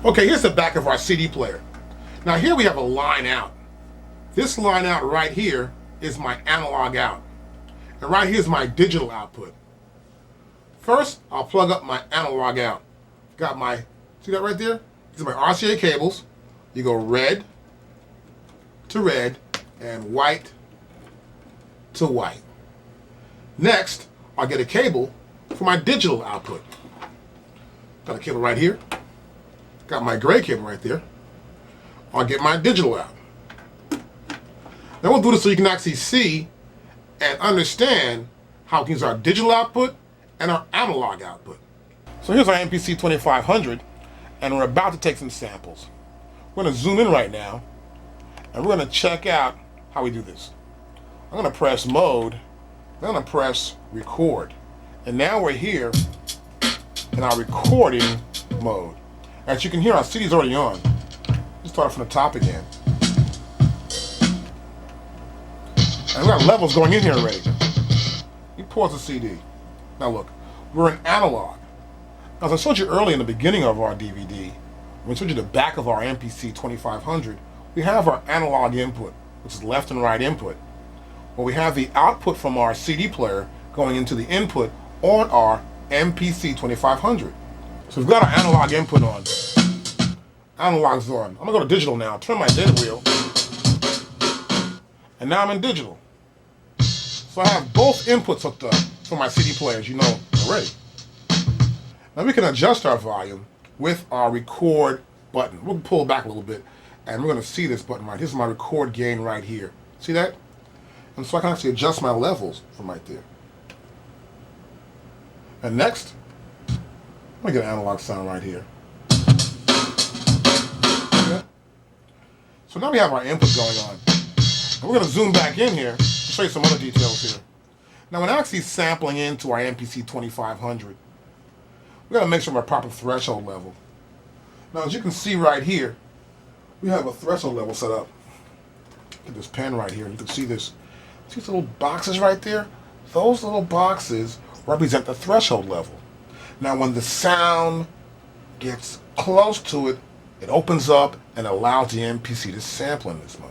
Okay, here's the back of our CD player. Now here we have a line out. This line out right here is my analog out. And right here is my digital output. First, I'll plug up my analog out. Got my, see that right there? These are my RCA cables. You go red to red and white to white. Next, I'll get a cable for my digital output. Got a cable right here. Got my gray cable right there. I'll get my digital out. Now we'll do this so you can actually see and understand how we can use our digital output and our analog output. So here's our MPC2500, and we're about to take some samples. We're going to zoom in right now, and we're going to check out how we do this. I'm going to press mode, then I'm going to press record. And now we're here in our recording mode. As you can hear, our CD's already on. Let's start from the top again. And we got levels going in here already. You pause the CD. Now look, we're in analog. Now, as I showed you earlier in the beginning of our DVD, when we showed you the back of our MPC2500, we have our analog input, which is left and right input. Well, we have the output from our CD player going into the input on our MPC2500. So we've got our analog input on. Analog's on. I'm gonna go to digital now. Turn my data wheel. And now I'm in digital. So I have both inputs hooked up for my CD player, as you know already. Now we can adjust our volume with our record button. We'll pull back a little bit, and we're gonna see this button right here. This is my record gain right here. See that? And so I can actually adjust my levels from right there. And next, I'm gonna get an analog sound right here. Okay. So now we have our input going on. And we're gonna zoom back in here to show you some other details here. Now when actually sampling into our MPC2500, we gotta make sure we're at proper threshold level. Now as you can see right here, we have a threshold level set up. Get this pen right here, and you can see this. See these little boxes right there? Those little boxes represent the threshold level. Now when the sound gets close to it, it opens up and allows the MPC to sample in this mode.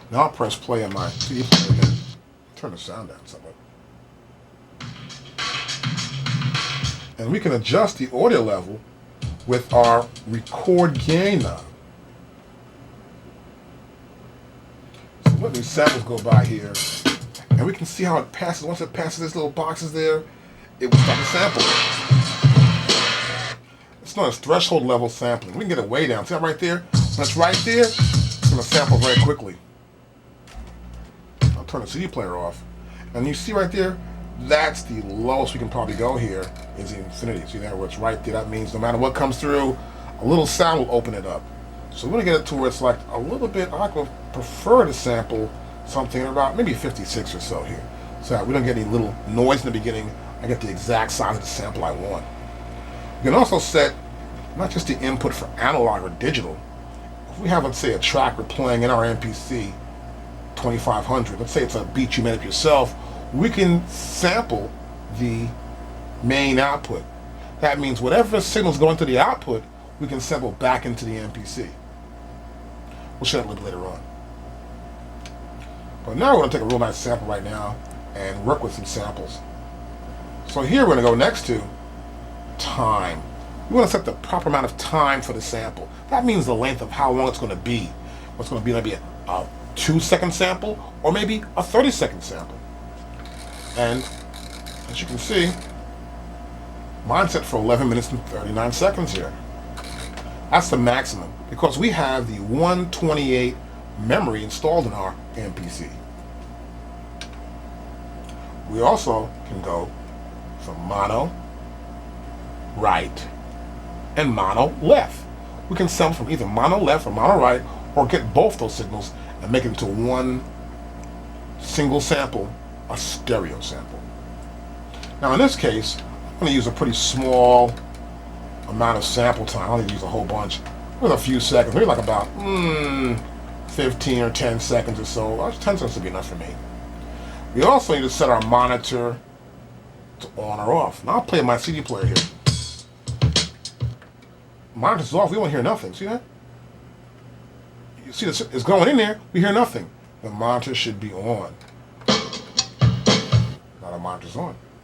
Now I'll press play on my CD player again. Turn the sound down somewhat. And we can adjust the audio level with our record gain knob. So let these samples go by here. And we can see how it passes. Once it passes these little boxes there, it will start to sample. It's known as threshold level sampling. We can get it way down. See that right there? When it's right there, it's going to sample very quickly. I'll turn the CD player off. And you see right there, that's the lowest we can probably go here is infinity. See there where it's right there? That means no matter what comes through, a little sound will open it up. So we're going to get it to where it's like a little bit, I would prefer to sample something about maybe 56 or so here. So that we don't get any little noise in the beginning. I get the exact size of the sample I want. You can also set not just the input for analog or digital. If we have, let's say, a track we're playing in our MPC 2500, let's say it's a beat you made up yourself, we can sample the main output. That means whatever signals go into the output, we can sample back into the MPC. We'll show that a little later on. But now we're going to take a real nice sample right now and work with some samples. So here we're going to go next to time. We want to set the proper amount of time for the sample. That means the length of how long it's going to be. What's going to be maybe a 2-second sample or maybe a 30-second sample. And as you can see, mine's set for 11 minutes and 39 seconds here. That's the maximum because we have the 128 memory installed in our MPC. We also can go from mono right and mono left. We can sample from either mono left or mono right or get both those signals and make it into one single sample, a stereo sample. Now in this case, I'm going to use a pretty small amount of sample time. I don't need to use a whole bunch. With a few seconds, maybe like about 15 or 10 seconds or so. 10 seconds would be enough for me. We also need to set our monitor to on or off. Now I'll play my CD player here. Monitor's off, we don't hear nothing. See that? You see this, it's going in there, we hear nothing. The monitor should be on. Now the monitor's on.